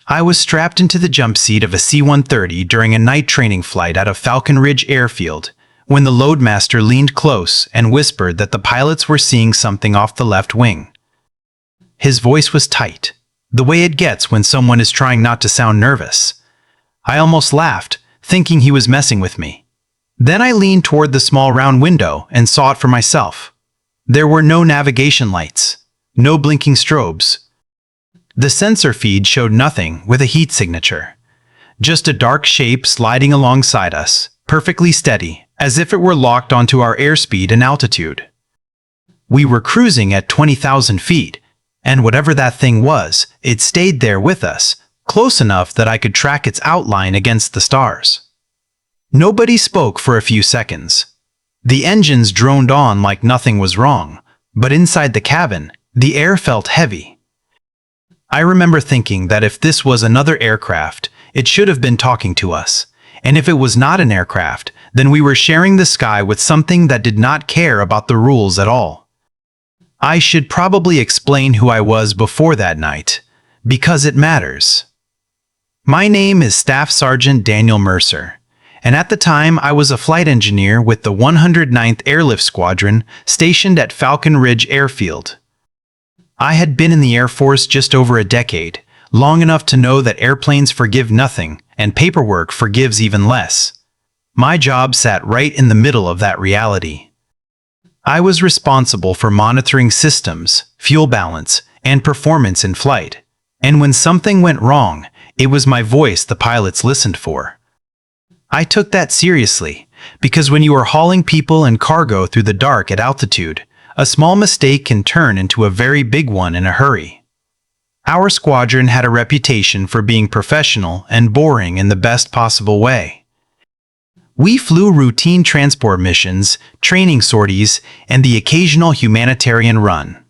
I was strapped into the jump seat of a C-130 during a night training flight out of Falcon Ridge Airfield when the loadmaster leaned close and whispered that the pilots were seeing something off the left wing. His voice was tight, the way it gets when someone is trying not to sound nervous. I almost laughed, thinking he was messing with me. Then I leaned toward the small round window and saw it for myself. There were no navigation lights, no blinking strobes. The sensor feed showed nothing with a heat signature. Just a dark shape sliding alongside us, perfectly steady, as if it were locked onto our airspeed and altitude. We were cruising at 20,000 feet, and whatever that thing was, it stayed there with us, close enough that I could track its outline against the stars. Nobody spoke for a few seconds. The engines droned on like nothing was wrong, but inside the cabin, the air felt heavy. I remember thinking that if this was another aircraft, it should have been talking to us, and if it was not an aircraft, then we were sharing the sky with something that did not care about the rules at all. I should probably explain who I was before that night, because it matters. My name is Staff Sergeant Daniel Mercer, and at the time I was a flight engineer with the 109th Airlift Squadron stationed at Falcon Ridge Airfield. I had been in the Air Force just over a decade, long enough to know that airplanes forgive nothing and paperwork forgives even less. My job sat right in the middle of that reality. I was responsible for monitoring systems, fuel balance, and performance in flight, and when something went wrong, it was my voice the pilots listened for. I took that seriously, because when you are hauling people and cargo through the dark at altitude, a small mistake can turn into a very big one in a hurry. Our squadron had a reputation for being professional and boring in the best possible way. We flew routine transport missions, training sorties, and the occasional humanitarian run.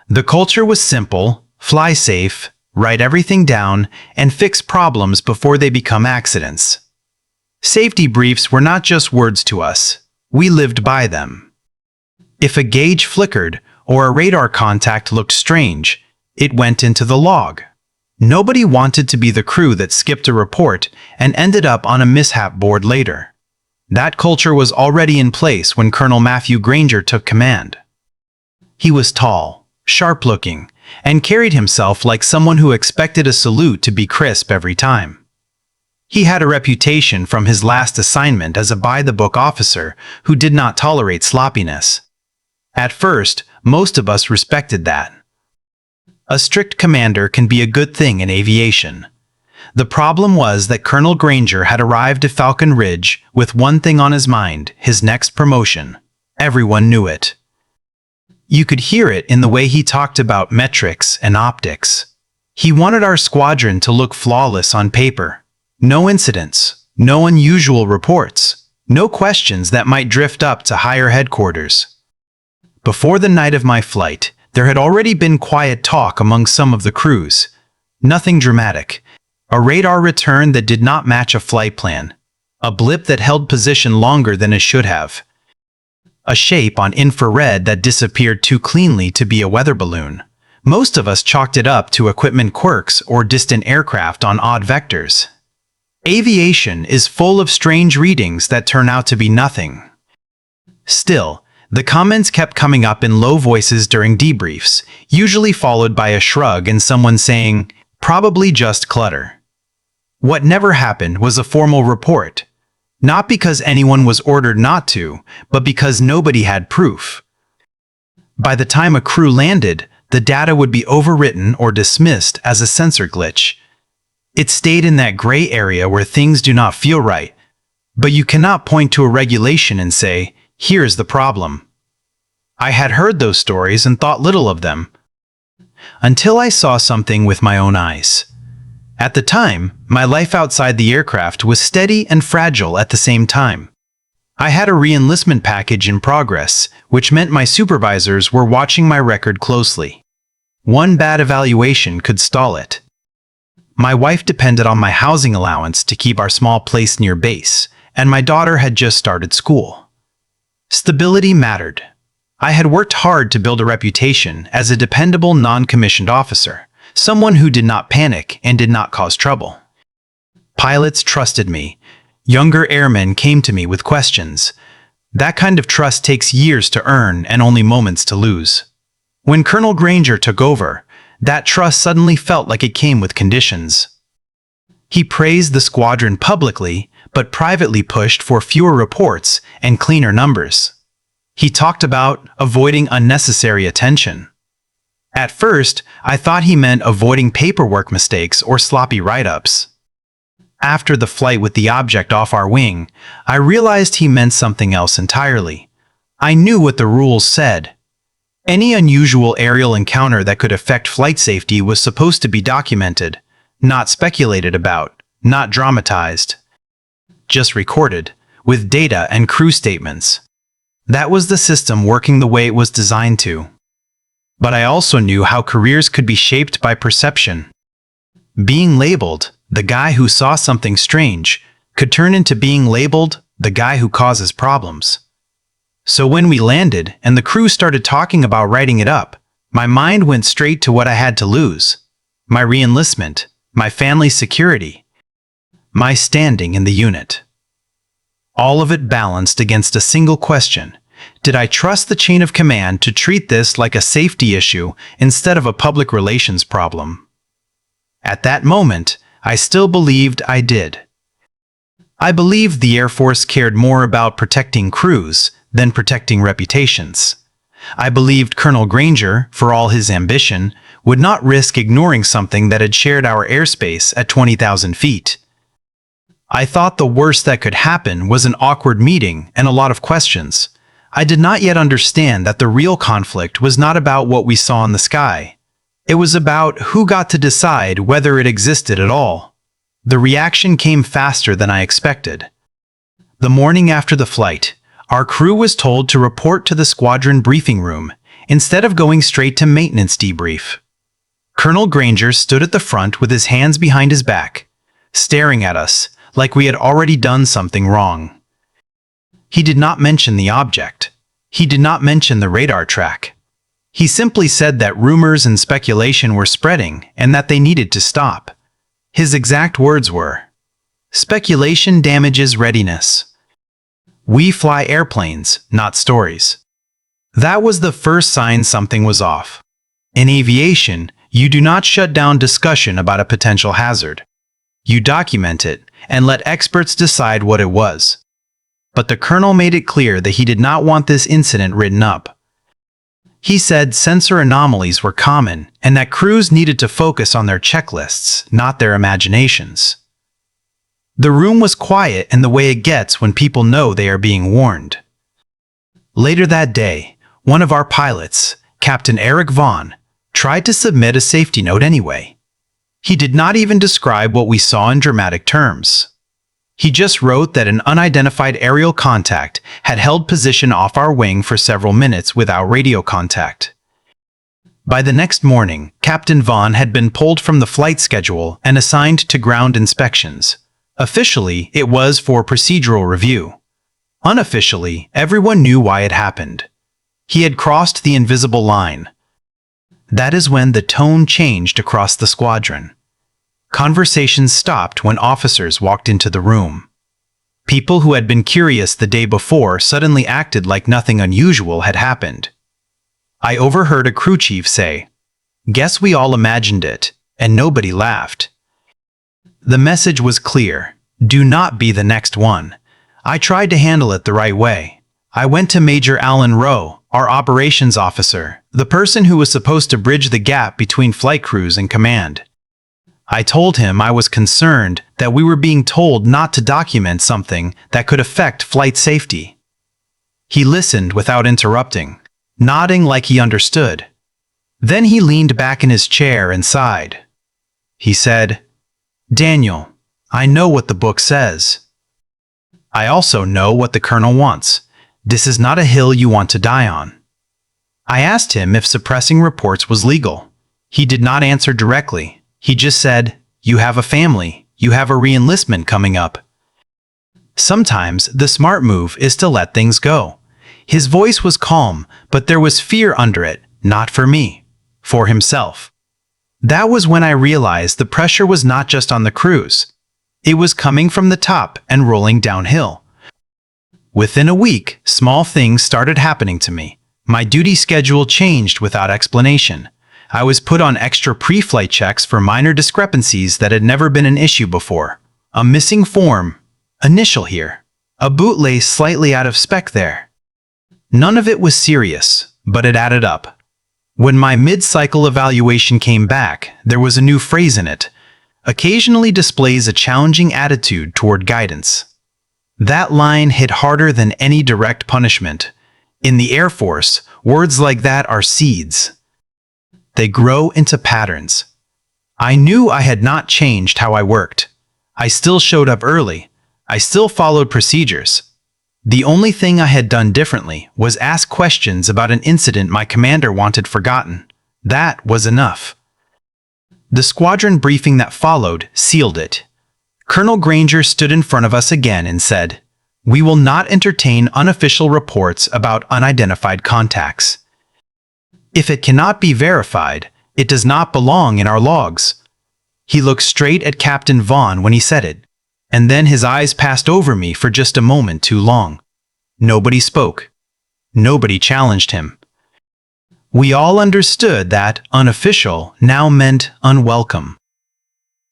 The culture was simple: fly safe, write everything down, and fix problems before they become accidents. Safety briefs were not just words to us, we lived by them. If a gauge flickered or a radar contact looked strange, it went into the log. Nobody wanted to be the crew that skipped a report and ended up on a mishap board later. That culture was already in place when Colonel Matthew Granger took command. He was tall, sharp-looking, and carried himself like someone who expected a salute to be crisp every time. He had a reputation from his last assignment as a by-the-book officer who did not tolerate sloppiness. At first, most of us respected that. A strict commander can be a good thing in aviation. The problem was that Colonel Granger had arrived at Falcon Ridge with one thing on his mind: his next promotion. Everyone knew it. You could hear it in the way he talked about metrics and optics. He wanted our squadron to look flawless on paper. No incidents, no unusual reports, no questions that might drift up to higher headquarters. Before the night of my flight, there had already been quiet talk among some of the crews. Nothing dramatic. A radar return that did not match a flight plan. A blip that held position longer than it should have. A shape on infrared that disappeared too cleanly to be a weather balloon. Most of us chalked it up to equipment quirks or distant aircraft on odd vectors. Aviation is full of strange readings that turn out to be nothing. Still, the comments kept coming up in low voices during debriefs, usually followed by a shrug and someone saying, "Probably just clutter." What never happened was a formal report, not because anyone was ordered not to, but because nobody had proof. By the time a crew landed, the data would be overwritten or dismissed as a sensor glitch. It stayed in that gray area where things do not feel right, but you cannot point to a regulation and say, "Here's the problem." I had heard those stories and thought little of them, until I saw something with my own eyes. At the time, my life outside the aircraft was steady and fragile at the same time. I had a re-enlistment package in progress, which meant my supervisors were watching my record closely. One bad evaluation could stall it. My wife depended on my housing allowance to keep our small place near base, and my daughter had just started school. Stability mattered. I had worked hard to build a reputation as a dependable non-commissioned officer, someone who did not panic and did not cause trouble. Pilots trusted me. Younger airmen came to me with questions. That kind of trust takes years to earn and only moments to lose. When Colonel Granger took over, that trust suddenly felt like it came with conditions. He praised the squadron publicly, but privately pushed for fewer reports and cleaner numbers. He talked about avoiding unnecessary attention. At first, I thought he meant avoiding paperwork mistakes or sloppy write-ups. After the flight with the object off our wing, I realized he meant something else entirely. I knew what the rules said. Any unusual aerial encounter that could affect flight safety was supposed to be documented, not speculated about, not dramatized. Just recorded, with data and crew statements. That was the system working the way it was designed to. But I also knew how careers could be shaped by perception. Being labeled, the guy who saw something strange, could turn into being labeled, the guy who causes problems. So when we landed and the crew started talking about writing it up, my mind went straight to what I had to lose. My re-enlistment, my family's security, my standing in the unit. All of it balanced against a single question. Did I trust the chain of command to treat this like a safety issue instead of a public relations problem? At that moment, I still believed I did. I believed the Air Force cared more about protecting crews than protecting reputations. I believed Colonel Granger, for all his ambition, would not risk ignoring something that had shared our airspace at 20,000 feet. I thought the worst that could happen was an awkward meeting and a lot of questions. I did not yet understand that the real conflict was not about what we saw in the sky. It was about who got to decide whether it existed at all. The reaction came faster than I expected. The morning after the flight, our crew was told to report to the squadron briefing room instead of going straight to maintenance debrief. Colonel Granger stood at the front with his hands behind his back, staring at us like we had already done something wrong. He did not mention the object. He did not mention the radar track. He simply said that rumors and speculation were spreading and that they needed to stop. His exact words were, "Speculation damages readiness. We fly airplanes, not stories." That was the first sign something was off. In aviation, you do not shut down discussion about a potential hazard. You document it and let experts decide what it was. But the colonel made it clear that he did not want this incident written up. He said sensor anomalies were common and that crews needed to focus on their checklists, not their imaginations. The room was quiet in the way it gets when people know they are being warned. Later that day, one of our pilots, Captain Eric Vaughn, tried to submit a safety note anyway. He did not even describe what we saw in dramatic terms. He just wrote that an unidentified aerial contact had held position off our wing for several minutes without radio contact. By the next morning, Captain Vaughn had been pulled from the flight schedule and assigned to ground inspections. Officially, it was for procedural review. Unofficially, everyone knew why it happened. He had crossed the invisible line. That is when the tone changed across the squadron. Conversations stopped when officers walked into the room. People who had been curious the day before suddenly acted like nothing unusual had happened. I overheard a crew chief say, "Guess we all imagined it," and nobody laughed. The message was clear: do not be the next one. I tried to handle it the right way. I went to Major Alan Rowe, our operations officer, the person who was supposed to bridge the gap between flight crews and command. I told him I was concerned that we were being told not to document something that could affect flight safety. He listened without interrupting, nodding like he understood. Then he leaned back in his chair and sighed. He said, "Daniel, I know what the book says. I also know what the colonel wants. This is not a hill you want to die on." I asked him if suppressing reports was legal. He did not answer directly. He just said, "You have a family. You have a re-enlistment coming up." Sometimes the smart move is to let things go. His voice was calm, but there was fear under it, not for me, for himself. That was when I realized the pressure was not just on the crews. It was coming from the top and rolling downhill. Within a week, small things started happening to me. My duty schedule changed without explanation. I was put on extra pre-flight checks for minor discrepancies that had never been an issue before. A missing form, initial here. A boot lace slightly out of spec there. None of it was serious, but it added up. When my mid-cycle evaluation came back, there was a new phrase in it. Occasionally displays a challenging attitude toward guidance. That line hit harder than any direct punishment. In the Air Force, words like that are seeds. They grow into patterns. I knew I had not changed how I worked. I still showed up early. I still followed procedures. The only thing I had done differently was ask questions about an incident my commander wanted forgotten. That was enough. The squadron briefing that followed sealed it. Colonel Granger stood in front of us again and said, "We will not entertain unofficial reports about unidentified contacts. If it cannot be verified, it does not belong in our logs." He looked straight at Captain Vaughn when he said it, and then his eyes passed over me for just a moment too long. Nobody spoke. Nobody challenged him. We all understood that unofficial now meant unwelcome.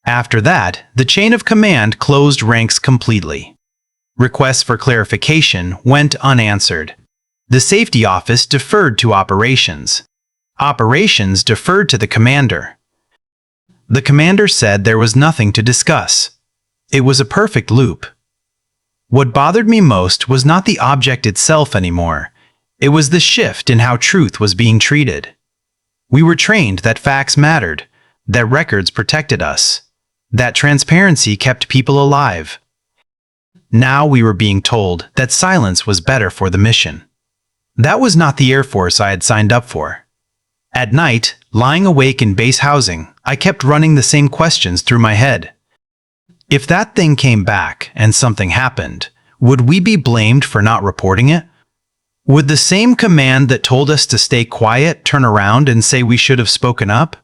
After that, the chain of command closed ranks completely. Requests for clarification went unanswered. The safety office deferred to operations. Operations deferred to the commander. The commander said there was nothing to discuss. It was a perfect loop. What bothered me most was not the object itself anymore. It was the shift in how truth was being treated. We were trained that facts mattered, that records protected us, that transparency kept people alive. Now we were being told that silence was better for the mission. That was not the Air Force I had signed up for. At night, lying awake in base housing, I kept running the same questions through my head. If that thing came back and something happened, would we be blamed for not reporting it? Would the same command that told us to stay quiet turn around and say we should have spoken up?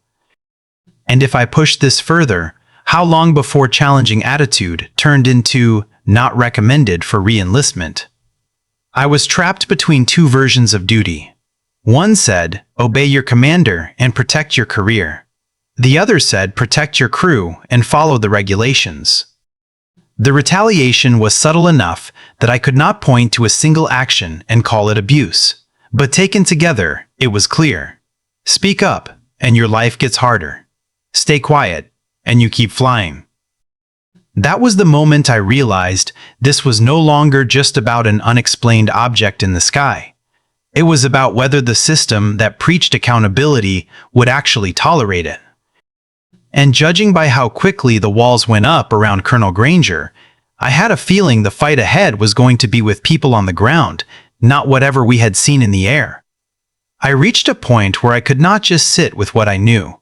And if I pushed this further, how long before challenging attitude turned into not recommended for re-enlistment? I was trapped between two versions of duty. One said, obey your commander and protect your career. The other said, protect your crew and follow the regulations. The retaliation was subtle enough that I could not point to a single action and call it abuse. But taken together, it was clear. Speak up, and your life gets harder. Stay quiet, and you keep flying. That was the moment I realized this was no longer just about an unexplained object in the sky. It was about whether the system that preached accountability would actually tolerate it. And judging by how quickly the walls went up around Colonel Granger, I had a feeling the fight ahead was going to be with people on the ground, not whatever we had seen in the air. I reached a point where I could not just sit with what I knew.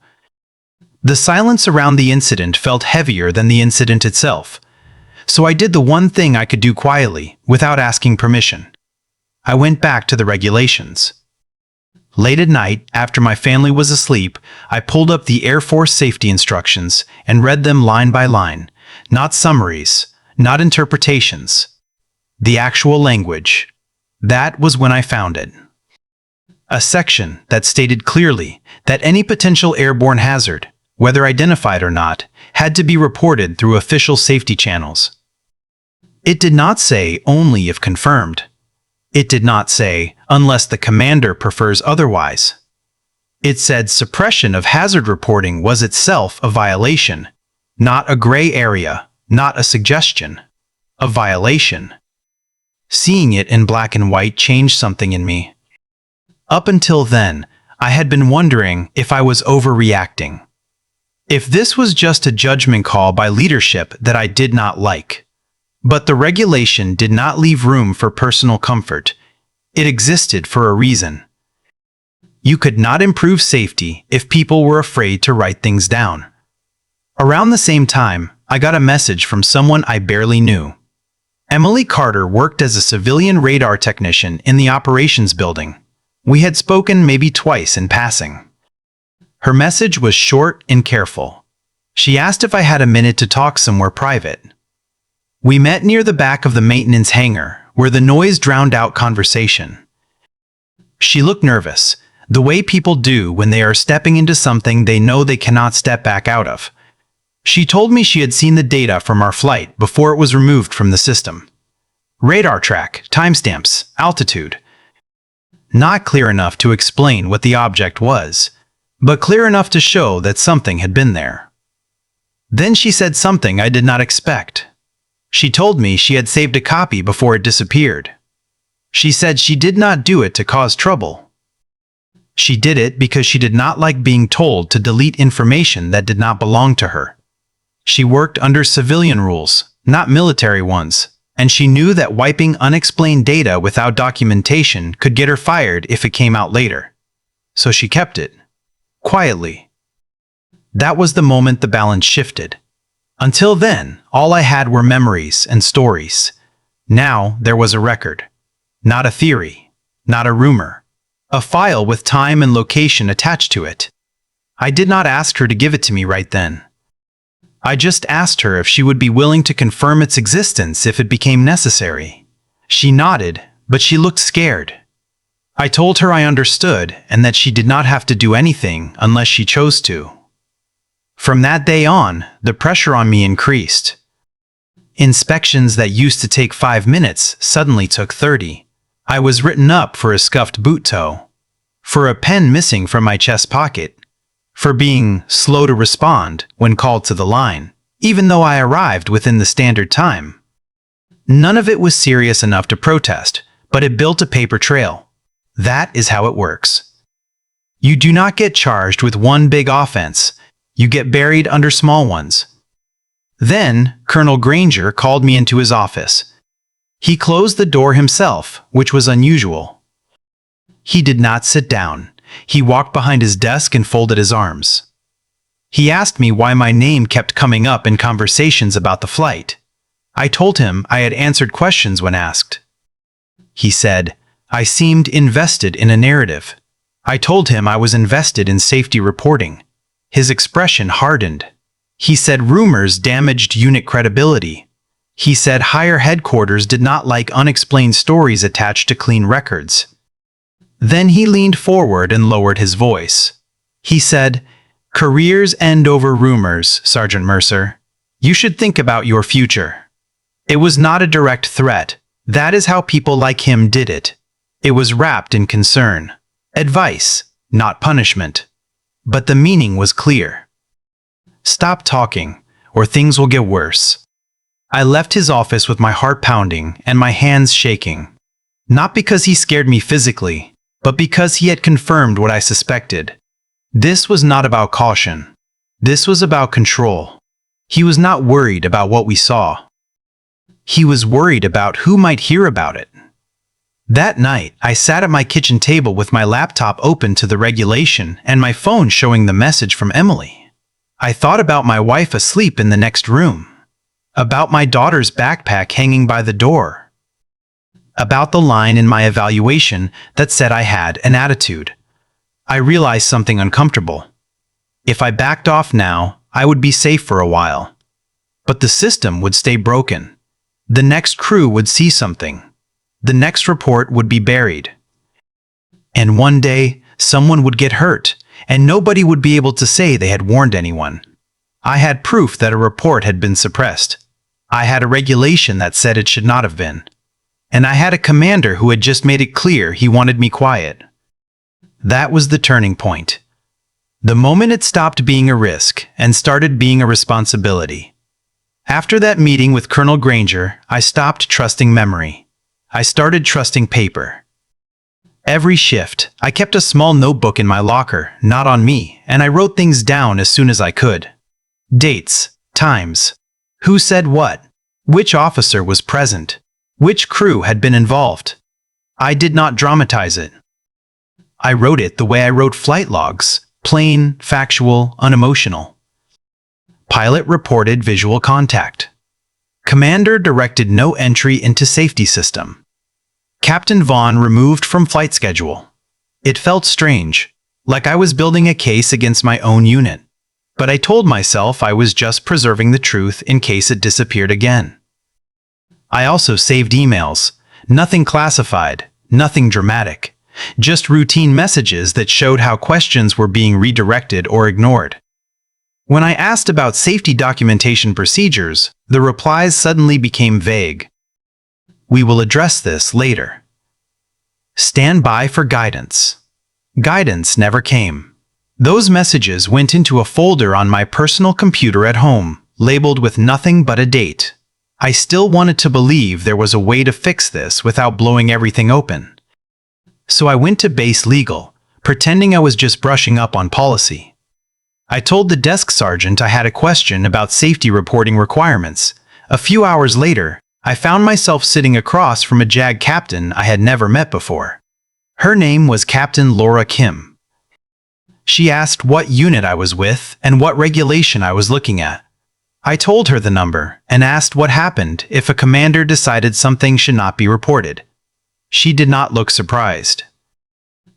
The silence around the incident felt heavier than the incident itself, so I did the one thing I could do quietly, without asking permission. I went back to the regulations. Late at night, after my family was asleep, I pulled up the Air Force safety instructions and read them line by line, not summaries, not interpretations. The actual language. That was when I found it. A section that stated clearly that any potential airborne hazard, whether identified or not, had to be reported through official safety channels. It did not say only if confirmed. It did not say, unless the commander prefers otherwise. It said suppression of hazard reporting was itself a violation, not a gray area, not a suggestion, a violation. Seeing it in black and white changed something in me. Up until then, I had been wondering if I was overreacting. If this was just a judgment call by leadership that I did not like. But the regulation did not leave room for personal comfort. It existed for a reason. You could not improve safety if people were afraid to write things down. Around the same time, I got a message from someone I barely knew. Emily Carter worked as a civilian radar technician in the operations building. We had spoken maybe twice in passing. Her message was short and careful. She asked if I had a minute to talk somewhere private. We met near the back of the maintenance hangar, where the noise drowned out conversation. She looked nervous, the way people do when they are stepping into something they know they cannot step back out of. She told me she had seen the data from our flight before it was removed from the system. Radar track, timestamps, altitude. Not clear enough to explain what the object was, but clear enough to show that something had been there. Then she said something I did not expect. She told me she had saved a copy before it disappeared. She said she did not do it to cause trouble. She did it because she did not like being told to delete information that did not belong to her. She worked under civilian rules, not military ones, and she knew that wiping unexplained data without documentation could get her fired if it came out later. So she kept it. Quietly. That was the moment the balance shifted. Until then, all I had were memories and stories. Now there was a record. Not a theory. Not a rumor. A file with time and location attached to it. I did not ask her to give it to me right then. I just asked her if she would be willing to confirm its existence if it became necessary. She nodded, but she looked scared. I told her I understood and that she did not have to do anything unless she chose to. From that day on, the pressure on me increased. Inspections that used to take 5 minutes suddenly took 30. I was written up for a scuffed boot toe, for a pen missing from my chest pocket, for being slow to respond when called to the line, even though I arrived within the standard time. None of it was serious enough to protest, but it built a paper trail. That is how it works. You do not get charged with one big offense. You get buried under small ones. Then, Colonel Granger called me into his office. He closed the door himself, which was unusual. He did not sit down. He walked behind his desk and folded his arms. He asked me why my name kept coming up in conversations about the flight. I told him I had answered questions when asked. He said, I seemed invested in a narrative. I told him I was invested in safety reporting. His expression hardened. He said rumors damaged unit credibility. He said higher headquarters did not like unexplained stories attached to clean records. Then he leaned forward and lowered his voice. He said, Careers end over rumors, Sergeant Mercer. You should think about your future. It was not a direct threat. That is how people like him did it. It was wrapped in concern. Advice, not punishment. But the meaning was clear. Stop talking, or things will get worse. I left his office with my heart pounding and my hands shaking. Not because he scared me physically, but because he had confirmed what I suspected. This was not about caution. This was about control. He was not worried about what we saw. He was worried about who might hear about it. That night, I sat at my kitchen table with my laptop open to the regulation and my phone showing the message from Emily. I thought about my wife asleep in the next room. About my daughter's backpack hanging by the door. About the line in my evaluation that said I had an attitude. I realized something uncomfortable. If I backed off now, I would be safe for a while. But the system would stay broken. The next crew would see something. The next report would be buried. And one day, someone would get hurt, and nobody would be able to say they had warned anyone. I had proof that a report had been suppressed. I had a regulation that said it should not have been. And I had a commander who had just made it clear he wanted me quiet. That was the turning point. The moment it stopped being a risk and started being a responsibility. After that meeting with Colonel Granger, I stopped trusting memory. I started trusting paper. Every shift, I kept a small notebook in my locker, not on me, and I wrote things down as soon as I could. Dates, times, who said what, which officer was present, which crew had been involved. I did not dramatize it. I wrote it the way I wrote flight logs, plain, factual, unemotional. Pilot reported visual contact. Commander directed no entry into safety system. Captain Vaughn removed from flight schedule. It felt strange, like I was building a case against my own unit. But I told myself I was just preserving the truth in case it disappeared again. I also saved emails, nothing classified, nothing dramatic, just routine messages that showed how questions were being redirected or ignored. When I asked about safety documentation procedures, the replies suddenly became vague. We will address this later. Stand by for guidance. Guidance never came. Those messages went into a folder on my personal computer at home, labeled with nothing but a date. I still wanted to believe there was a way to fix this without blowing everything open. So I went to base legal, pretending I was just brushing up on policy. I told the desk sergeant I had a question about safety reporting requirements. A few hours later, I found myself sitting across from a JAG captain I had never met before. Her name was Captain Laura Kim. She asked what unit I was with and what regulation I was looking at. I told her the number and asked what happened if a commander decided something should not be reported. She did not look surprised.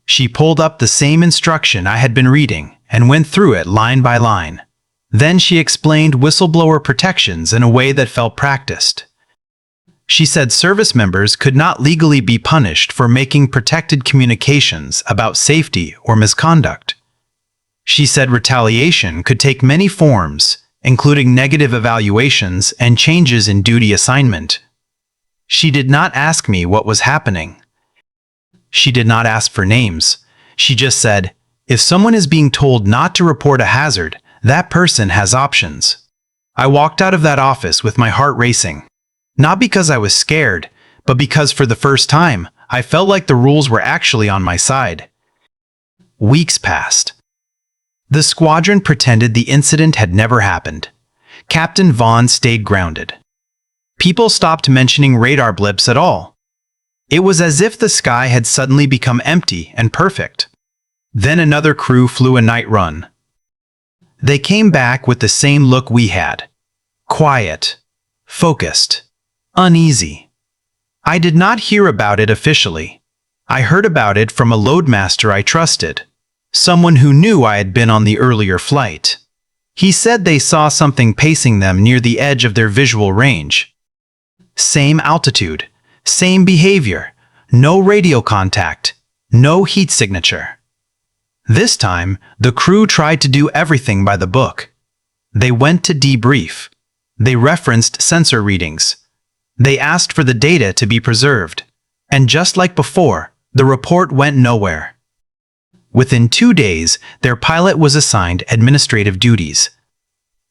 She pulled up the same instruction I had been reading and went through it line by line. Then she explained whistleblower protections in a way that felt practiced. She said service members could not legally be punished for making protected communications about safety or misconduct. She said retaliation could take many forms, including negative evaluations and changes in duty assignment. She did not ask me what was happening. She did not ask for names. She just said, if someone is being told not to report a hazard, that person has options. I walked out of that office with my heart racing. Not because I was scared, but because for the first time, I felt like the rules were actually on my side. Weeks passed. The squadron pretended the incident had never happened. Captain Vaughn stayed grounded. People stopped mentioning radar blips at all. It was as if the sky had suddenly become empty and perfect. Then another crew flew a night run. They came back with the same look we had. Quiet, focused, uneasy. I did not hear about it officially. I heard about it from a loadmaster I trusted, someone who knew I had been on the earlier flight. He said they saw something pacing them near the edge of their visual range. Same altitude, same behavior, no radio contact, no heat signature. This time, the crew tried to do everything by the book. They went to debrief. They referenced sensor readings. They asked for the data to be preserved. And just like before, the report went nowhere. Within 2 days, their pilot was assigned administrative duties.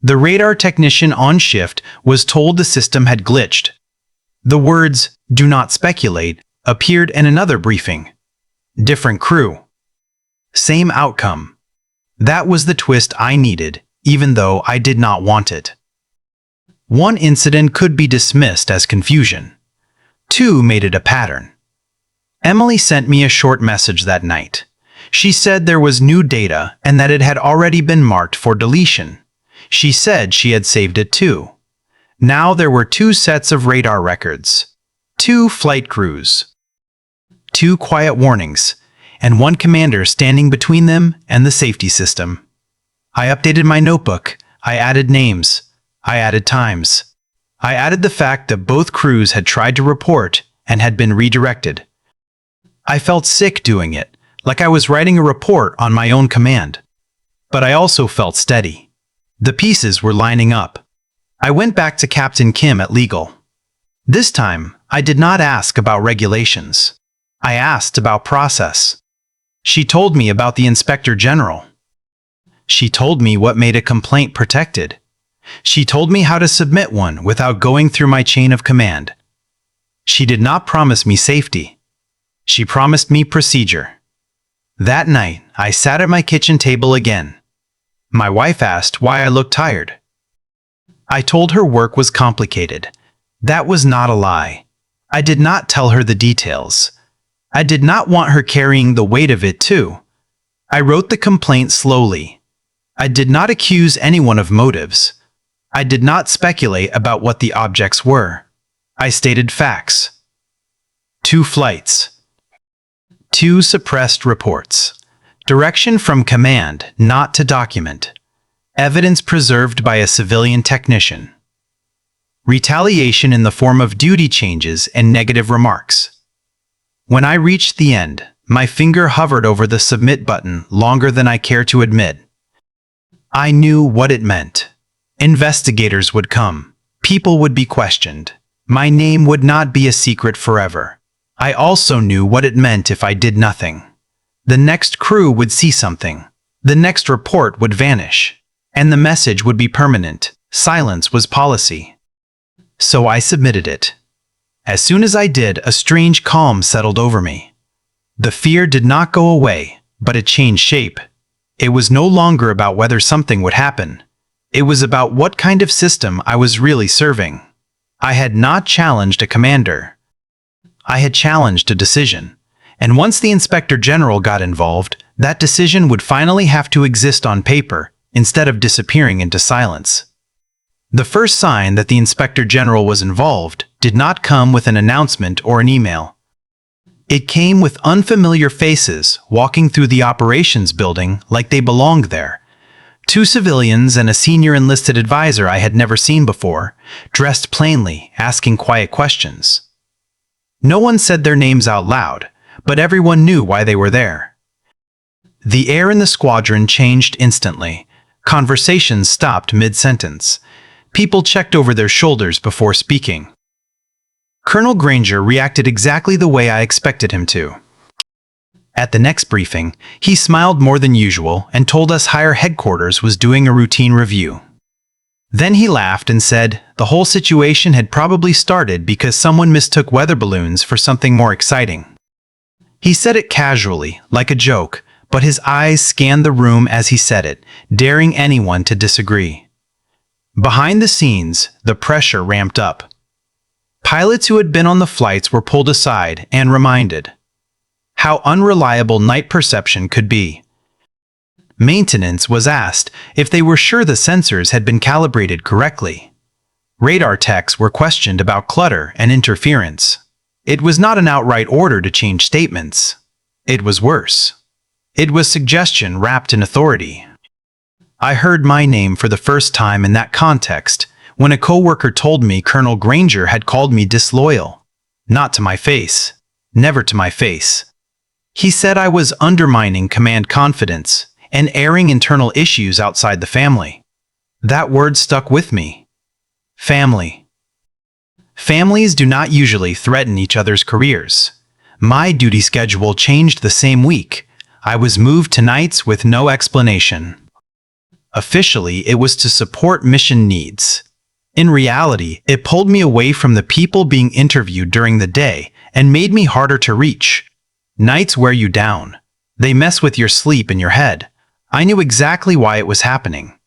The radar technician on shift was told the system had glitched. The words, "Do not speculate," appeared in another briefing. Different crew. Same outcome. That was the twist I needed, even though I did not want it. One incident could be dismissed as confusion. 2 made it a pattern. Emily sent me a short message that night. She said there was new data and that it had already been marked for deletion. She said she had saved it too. Now there were 2 sets of radar records, 2 flight crews, 2 quiet warnings, and 1 commander standing between them and the safety system. I updated my notebook. I added names. I added times. I added the fact that both crews had tried to report and had been redirected. I felt sick doing it, like I was writing a report on my own command. But I also felt steady. The pieces were lining up. I went back to Captain Kim at legal. This time, I did not ask about regulations. I asked about process. She told me about the Inspector General. She told me what made a complaint protected. She told me how to submit one without going through my chain of command. She did not promise me safety. She promised me procedure. That night, I sat at my kitchen table again. My wife asked why I looked tired. I told her work was complicated. That was not a lie. I did not tell her the details. I did not want her carrying the weight of it too. I wrote the complaint slowly. I did not accuse anyone of motives. I did not speculate about what the objects were. I stated facts. 2 flights. 2 suppressed reports. Direction from command, not to document. Evidence preserved by a civilian technician. Retaliation in the form of duty changes and negative remarks. When I reached the end, my finger hovered over the submit button longer than I care to admit. I knew what it meant. Investigators would come. People would be questioned. My name would not be a secret forever. I also knew what it meant if I did nothing. The next crew would see something. The next report would vanish. And the message would be permanent. Silence was policy. So I submitted it. As soon as I did, a strange calm settled over me. The fear did not go away, but it changed shape. It was no longer about whether something would happen. It was about what kind of system I was really serving. I had not challenged a commander. I had challenged a decision. And once the Inspector General got involved, that decision would finally have to exist on paper, instead of disappearing into silence. The first sign that the Inspector General was involved did not come with an announcement or an email. It came with unfamiliar faces walking through the operations building like they belonged there. 2 civilians and a senior enlisted advisor I had never seen before, dressed plainly, asking quiet questions. No one said their names out loud, but everyone knew why they were there. The air in the squadron changed instantly. Conversations stopped mid-sentence. People checked over their shoulders before speaking. Colonel Granger reacted exactly the way I expected him to. At the next briefing, he smiled more than usual and told us higher headquarters was doing a routine review. Then he laughed and said the whole situation had probably started because someone mistook weather balloons for something more exciting. He said it casually, like a joke, but his eyes scanned the room as he said it, daring anyone to disagree. Behind the scenes, the pressure ramped up. Pilots who had been on the flights were pulled aside and reminded how unreliable night perception could be. Maintenance was asked if they were sure the sensors had been calibrated correctly. Radar techs were questioned about clutter and interference. It was not an outright order to change statements. It was worse. It was suggestion wrapped in authority. I heard my name for the first time in that context when a coworker told me Colonel Granger had called me disloyal. Not to my face. Never to my face. He said I was undermining command confidence and airing internal issues outside the family. That word stuck with me. Family. Families do not usually threaten each other's careers. My duty schedule changed the same week. I was moved to nights with no explanation. Officially, it was to support mission needs. In reality, it pulled me away from the people being interviewed during the day and made me harder to reach. Nights wear you down. They mess with your sleep and your head. I knew exactly why it was happening.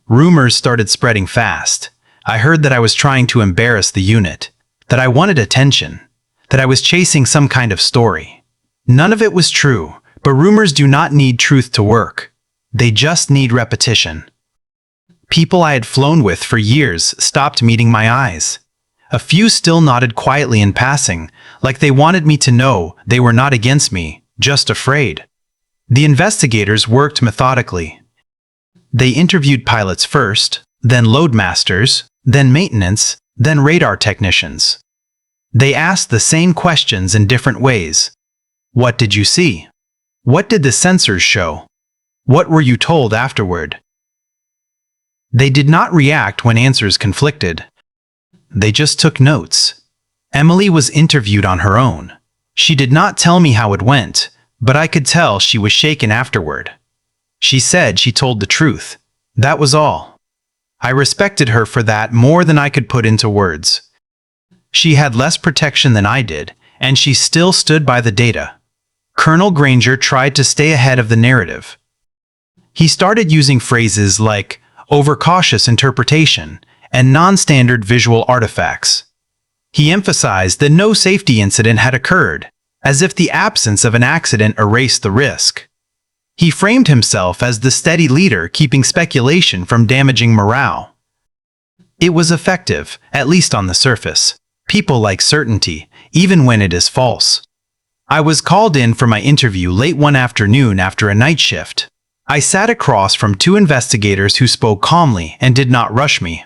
Rumors started spreading fast. I heard that I was trying to embarrass the unit, that I wanted attention, that I was chasing some kind of story. None of it was true, but rumors do not need truth to work. They just need repetition. People I had flown with for years stopped meeting my eyes. A few still nodded quietly in passing, like they wanted me to know they were not against me, just afraid. The investigators worked methodically. They interviewed pilots first, then loadmasters, then maintenance, then radar technicians. They asked the same questions in different ways. What did you see? What did the sensors show? What were you told afterward? They did not react when answers conflicted. They just took notes. Emily was interviewed on her own. She did not tell me how it went, but I could tell she was shaken afterward. She said she told the truth. That was all. I respected her for that more than I could put into words. She had less protection than I did, and she still stood by the data. Colonel Granger tried to stay ahead of the narrative. He started using phrases like overcautious interpretation and non-standard visual artifacts. He emphasized that no safety incident had occurred, as if the absence of an accident erased the risk. He framed himself as the steady leader keeping speculation from damaging morale. It was effective, at least on the surface. People like certainty, even when it is false. I was called in for my interview late one afternoon after a night shift. I sat across from two investigators who spoke calmly and did not rush me.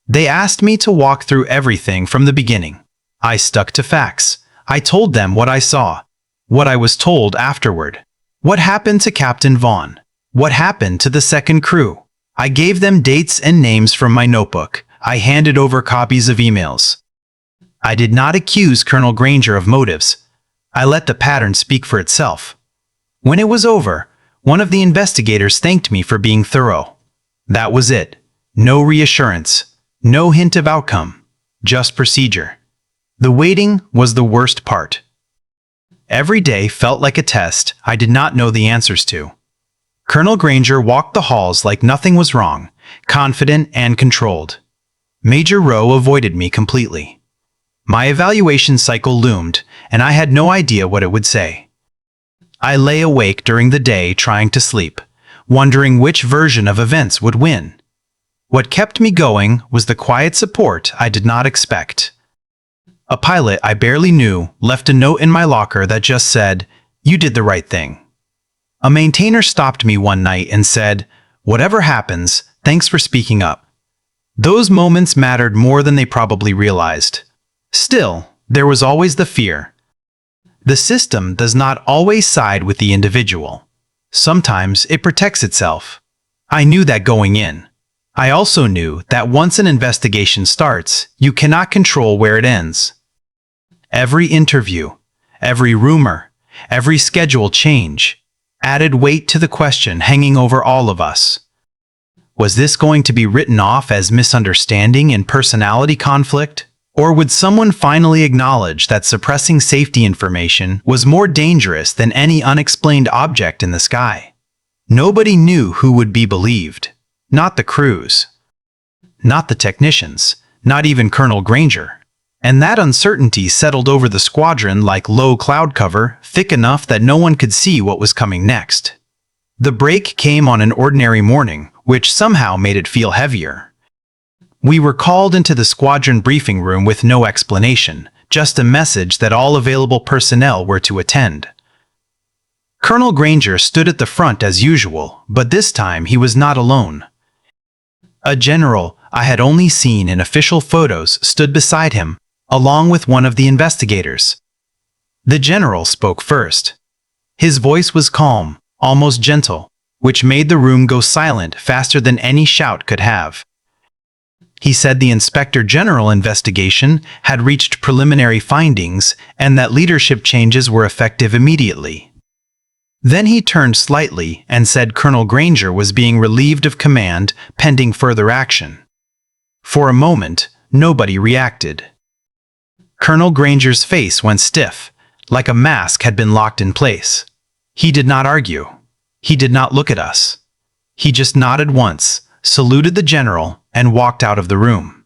They asked me to walk through everything from the beginning. I stuck to facts. I told them what I saw, what I was told afterward, what happened to Captain Vaughn, what happened to the second crew. I gave them dates and names from my notebook. I handed over copies of emails. I did not accuse Colonel Granger of motives. I let the pattern speak for itself. When it was over, one of the investigators thanked me for being thorough. That was it. No reassurance. No hint of outcome. Just procedure. The waiting was the worst part. Every day felt like a test I did not know the answers to. Colonel Granger walked the halls like nothing was wrong, confident and controlled. Major Rowe avoided me completely. My evaluation cycle loomed, and I had no idea what it would say. I lay awake during the day trying to sleep, wondering which version of events would win. What kept me going was the quiet support I did not expect. A pilot I barely knew left a note in my locker that just said, "You did the right thing." A maintainer stopped me one night and said, "Whatever happens, thanks for speaking up." Those moments mattered more than they probably realized. Still, there was always the fear. The system does not always side with the individual. Sometimes it protects itself. I knew that going in. I also knew that once an investigation starts, you cannot control where it ends. Every interview, every rumor, every schedule change added weight to the question hanging over all of us. Was this going to be written off as misunderstanding and personality conflict? Or would someone finally acknowledge that suppressing safety information was more dangerous than any unexplained object in the sky? Nobody knew who would be believed. Not the crews. Not the technicians. Not even Colonel Granger. And that uncertainty settled over the squadron like low cloud cover, thick enough that no one could see what was coming next. The break came on an ordinary morning, which somehow made it feel heavier. We were called into the squadron briefing room with no explanation, just a message that all available personnel were to attend. Colonel Granger stood at the front as usual, but this time he was not alone. A general I had only seen in official photos stood beside him, along with one of the investigators. The general spoke first. His voice was calm, almost gentle, which made the room go silent faster than any shout could have. He said the Inspector General investigation had reached preliminary findings and that leadership changes were effective immediately. Then he turned slightly and said Colonel Granger was being relieved of command pending further action. For a moment, nobody reacted. Colonel Granger's face went stiff, like a mask had been locked in place. He did not argue. He did not look at us. He just nodded once, saluted the general, and walked out of the room.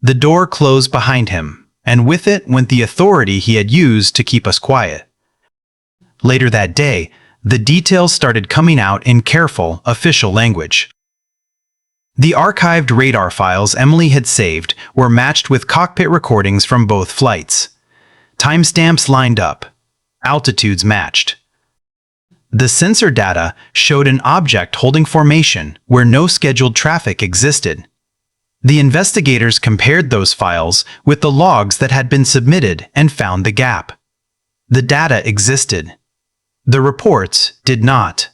The door closed behind him, and with it went the authority he had used to keep us quiet. Later that day, the details started coming out in careful, official language. The archived radar files Emily had saved were matched with cockpit recordings from both flights. Timestamps lined up. Altitudes matched. The sensor data showed an object holding formation where no scheduled traffic existed. The investigators compared those files with the logs that had been submitted and found the gap. The data existed. The reports did not.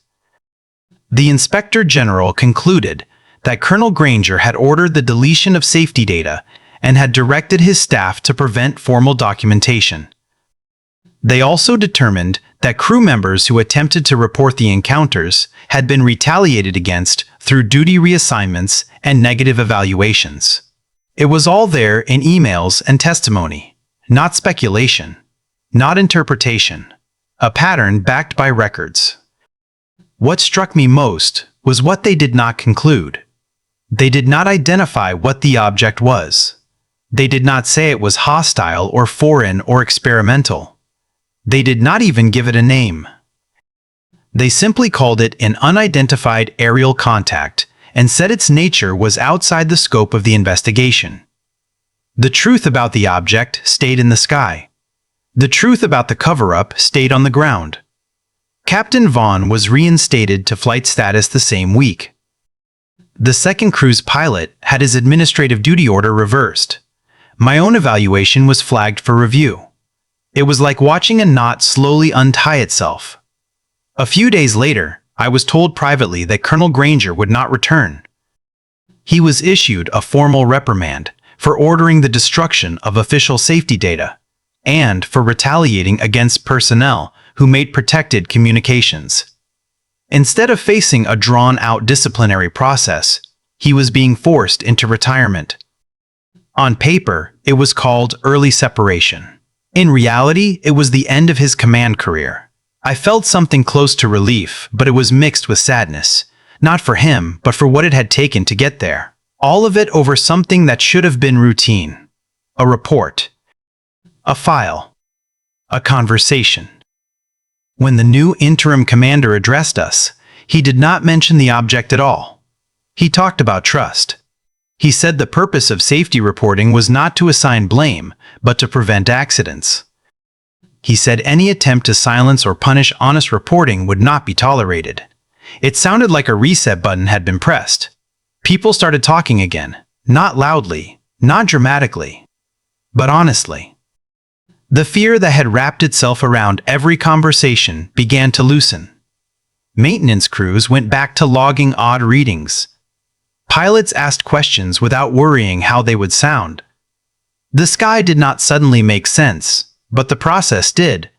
The Inspector General concluded that Colonel Granger had ordered the deletion of safety data and had directed his staff to prevent formal documentation. They also determined that crew members who attempted to report the encounters had been retaliated against through duty reassignments and negative evaluations. It was all there in emails and testimony, not speculation, not interpretation, a pattern backed by records. What struck me most was what they did not conclude. They did not identify what the object was. They did not say it was hostile or foreign or experimental. They did not even give it a name. They simply called it an unidentified aerial contact and said its nature was outside the scope of the investigation. The truth about the object stayed in the sky. The truth about the cover-up stayed on the ground. Captain Vaughn was reinstated to flight status the same week. The second crew's pilot had his administrative duty order reversed. My own evaluation was flagged for review. It was like watching a knot slowly untie itself. A few days later, I was told privately that Colonel Granger would not return. He was issued a formal reprimand for ordering the destruction of official safety data and for retaliating against personnel who made protected communications. Instead of facing a drawn-out disciplinary process, he was being forced into retirement. On paper, it was called early separation. In reality, it was the end of his command career. I felt something close to relief, but it was mixed with sadness. Not for him, but for what it had taken to get there. All of it over something that should have been routine. A report. A file. A conversation. When the new interim commander addressed us, he did not mention the object at all. He talked about trust. He said the purpose of safety reporting was not to assign blame, but to prevent accidents. He said any attempt to silence or punish honest reporting would not be tolerated. It sounded like a reset button had been pressed. People started talking again, not loudly, not dramatically, but honestly. The fear that had wrapped itself around every conversation began to loosen. Maintenance crews went back to logging odd readings. Pilots asked questions without worrying how they would sound. The sky did not suddenly make sense, but the process did.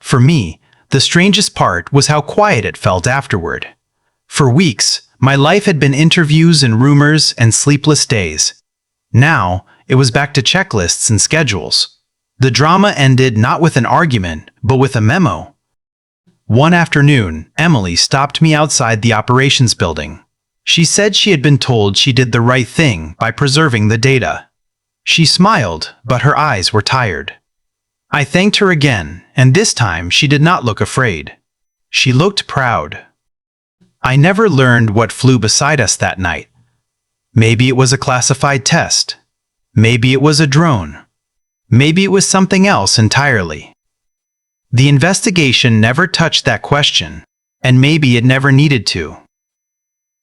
For me, the strangest part was how quiet it felt afterward. For weeks, my life had been interviews and rumors and sleepless days. Now, it was back to checklists and schedules. The drama ended not with an argument, but with a memo. One afternoon, Emily stopped me outside the operations building. She said she had been told she did the right thing by preserving the data. She smiled, but her eyes were tired. I thanked her again, and this time she did not look afraid. She looked proud. I never learned what flew beside us that night. Maybe it was a classified test. Maybe it was a drone. Maybe it was something else entirely. The investigation never touched that question, and maybe it never needed to.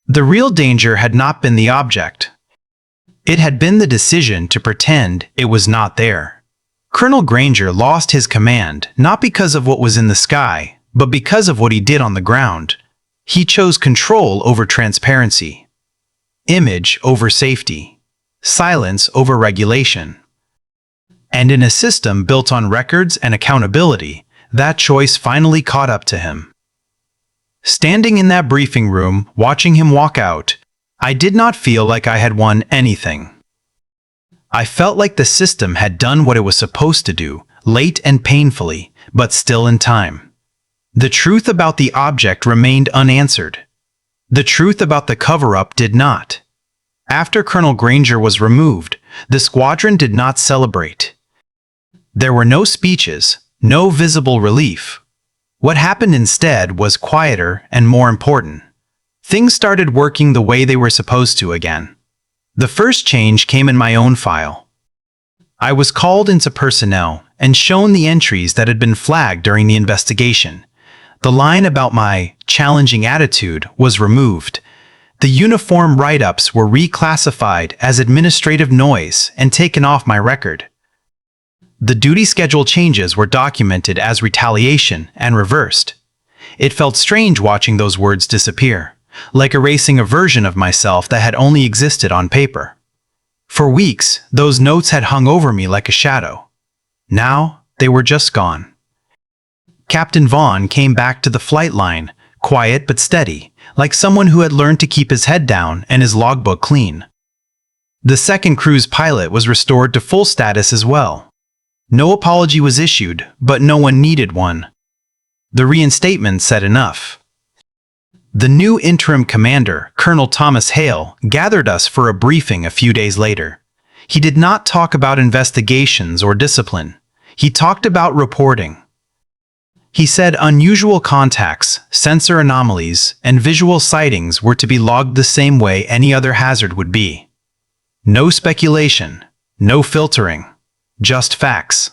The real danger had not been the object. It had been the decision to pretend it was not there. Colonel Granger lost his command not because of what was in the sky, but because of what he did on the ground. He chose control over transparency, image over safety, silence over regulation. And in a system built on records and accountability, that choice finally caught up to him. Standing in that briefing room, watching him walk out, I did not feel like I had won anything. I felt like the system had done what it was supposed to do, late and painfully, but still in time. The truth about the object remained unanswered. The truth about the cover-up did not. After Colonel Granger was removed, the squadron did not celebrate. There were no speeches, no visible relief. What happened instead was quieter and more important. Things started working the way they were supposed to again. The first change came in my own file. I was called into personnel and shown the entries that had been flagged during the investigation. The line about my challenging attitude was removed. The uniform write-ups were reclassified as administrative noise and taken off my record. The duty schedule changes were documented as retaliation and reversed. It felt strange watching those words disappear, like erasing a version of myself that had only existed on paper. For weeks, those notes had hung over me like a shadow. Now, they were just gone. Captain Vaughn came back to the flight line, quiet but steady, like someone who had learned to keep his head down and his logbook clean. The second crew's pilot was restored to full status as well. No apology was issued, but no one needed one. The reinstatement said enough. The new interim commander, Colonel Thomas Hale, gathered us for a briefing a few days later. He did not talk about investigations or discipline. He talked about reporting. He said unusual contacts, sensor anomalies, and visual sightings were to be logged the same way any other hazard would be. No speculation, no filtering, just facts.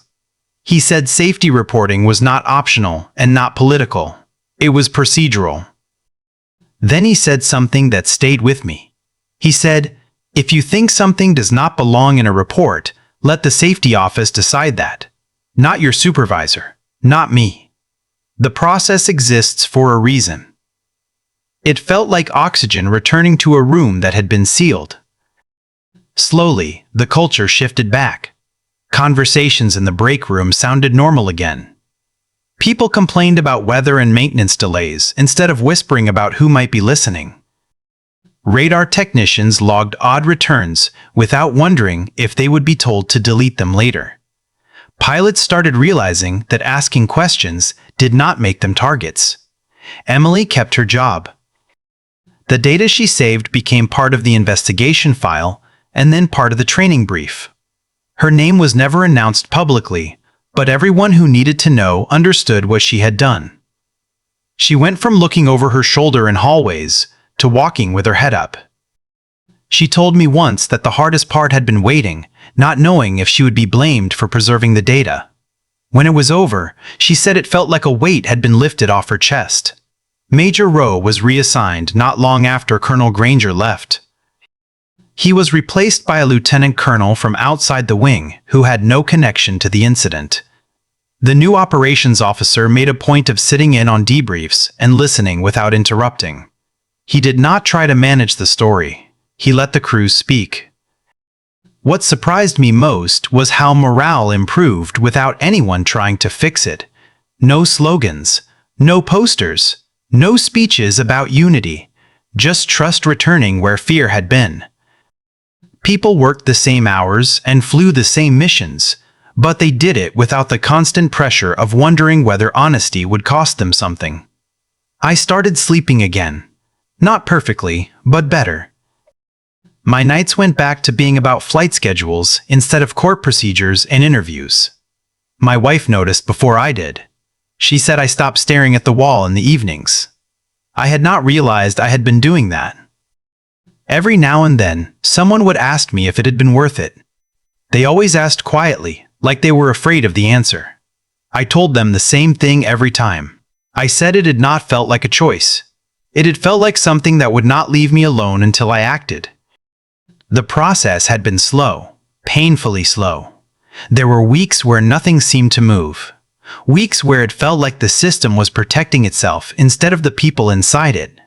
He said safety reporting was not optional and not political. It was procedural. Then he said something that stayed with me. He said, "If you think something does not belong in a report, let the safety office decide that. Not your supervisor, not me. The process exists for a reason." It felt like oxygen returning to a room that had been sealed. Slowly, the culture shifted back. Conversations in the break room sounded normal again. People complained about weather and maintenance delays instead of whispering about who might be listening. Radar technicians logged odd returns without wondering if they would be told to delete them later. Pilots started realizing that asking questions did not make them targets. Emily kept her job. The data she saved became part of the investigation file and then part of the training brief. Her name was never announced publicly, but everyone who needed to know understood what she had done. She went from looking over her shoulder in hallways to walking with her head up. She told me once that the hardest part had been waiting, not knowing if she would be blamed for preserving the data. When it was over, she said it felt like a weight had been lifted off her chest. Major Rowe was reassigned not long after Colonel Granger left. He was replaced by a lieutenant colonel from outside the wing who had no connection to the incident. The new operations officer made a point of sitting in on debriefs and listening without interrupting. He did not try to manage the story. He let the crew speak. What surprised me most was how morale improved without anyone trying to fix it. No slogans, no posters, no speeches about unity, just trust returning where fear had been. People worked the same hours and flew the same missions, but they did it without the constant pressure of wondering whether honesty would cost them something. I started sleeping again. Not perfectly, but better. My nights went back to being about flight schedules instead of court procedures and interviews. My wife noticed before I did. She said I stopped staring at the wall in the evenings. I had not realized I had been doing that. Every now and then, someone would ask me if it had been worth it. They always asked quietly, like they were afraid of the answer. I told them the same thing every time. I said it had not felt like a choice. It had felt like something that would not leave me alone until I acted. The process had been slow, painfully slow. There were weeks where nothing seemed to move. Weeks where it felt like the system was protecting itself instead of the people inside it.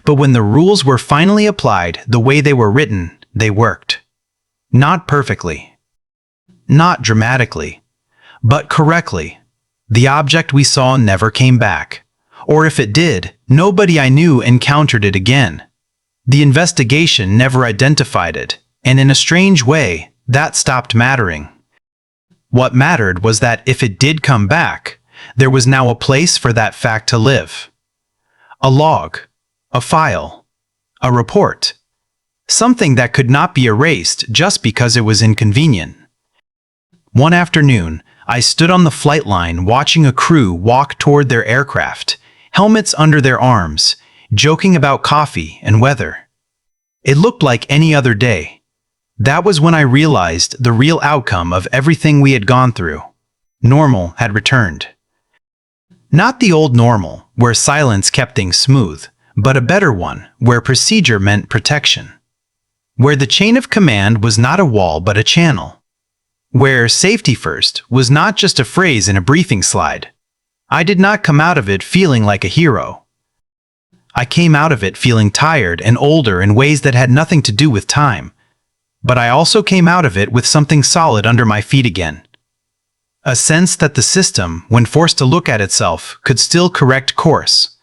But when the rules were finally applied the way they were written, they worked. Not perfectly. Not dramatically. But correctly. The object we saw never came back. Or if it did, nobody I knew encountered it again. The investigation never identified it, and in a strange way, that stopped mattering. What mattered was that if it did come back, there was now a place for that fact to live. A log. A file, a report, something that could not be erased just because it was inconvenient. One afternoon, I stood on the flight line watching a crew walk toward their aircraft, helmets under their arms, joking about coffee and weather. It looked like any other day. That was when I realized the real outcome of everything we had gone through. Normal had returned. Not the old normal, where silence kept things smooth, but a better one, where procedure meant protection. Where the chain of command was not a wall but a channel. Where safety first was not just a phrase in a briefing slide. I did not come out of it feeling like a hero. I came out of it feeling tired and older in ways that had nothing to do with time. But I also came out of it with something solid under my feet again. A sense that the system, when forced to look at itself, could still correct course.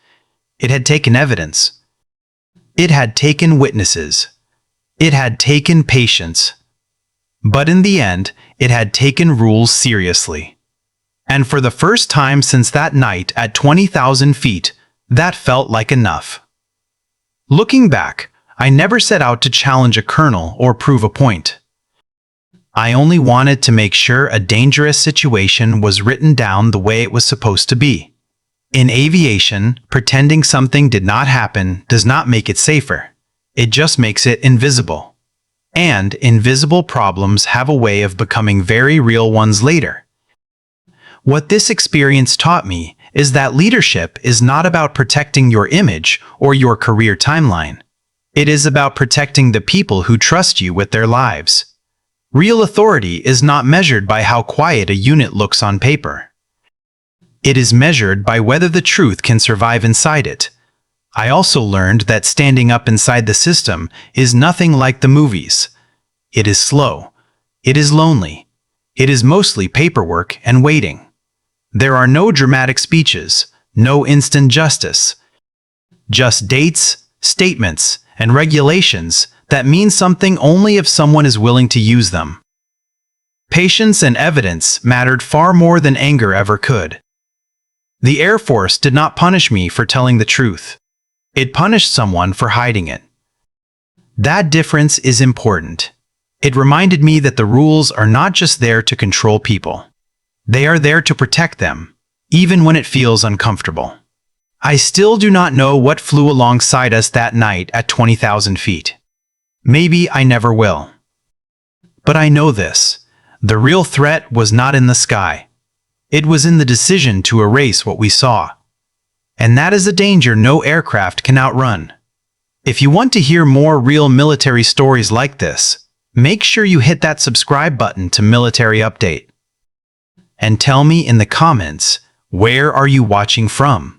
It had taken evidence. It had taken witnesses. It had taken patience. But in the end, it had taken rules seriously. And for the first time since that night at 20,000 feet, that felt like enough. Looking back, I never set out to challenge a colonel or prove a point. I only wanted to make sure a dangerous situation was written down the way it was supposed to be. In aviation, pretending something did not happen does not make it safer. It just makes it invisible. And invisible problems have a way of becoming very real ones later. What this experience taught me is that leadership is not about protecting your image or your career timeline. It is about protecting the people who trust you with their lives. Real authority is not measured by how quiet a unit looks on paper. It is measured by whether the truth can survive inside it. I also learned that standing up inside the system is nothing like the movies. It is slow. It is lonely. It is mostly paperwork and waiting. There are no dramatic speeches, no instant justice. Just dates, statements, and regulations that mean something only if someone is willing to use them. Patience and evidence mattered far more than anger ever could. The Air Force did not punish me for telling the truth. It punished someone for hiding it. That difference is important. It reminded me that the rules are not just there to control people. They are there to protect them, even when it feels uncomfortable. I still do not know what flew alongside us that night at 20,000 feet. Maybe I never will. But I know this: the real threat was not in the sky. It was in the decision to erase what we saw. And that is a danger no aircraft can outrun. If you want to hear more real military stories like this, make sure you hit that subscribe button to Military Update. And tell me in the comments, where are you watching from?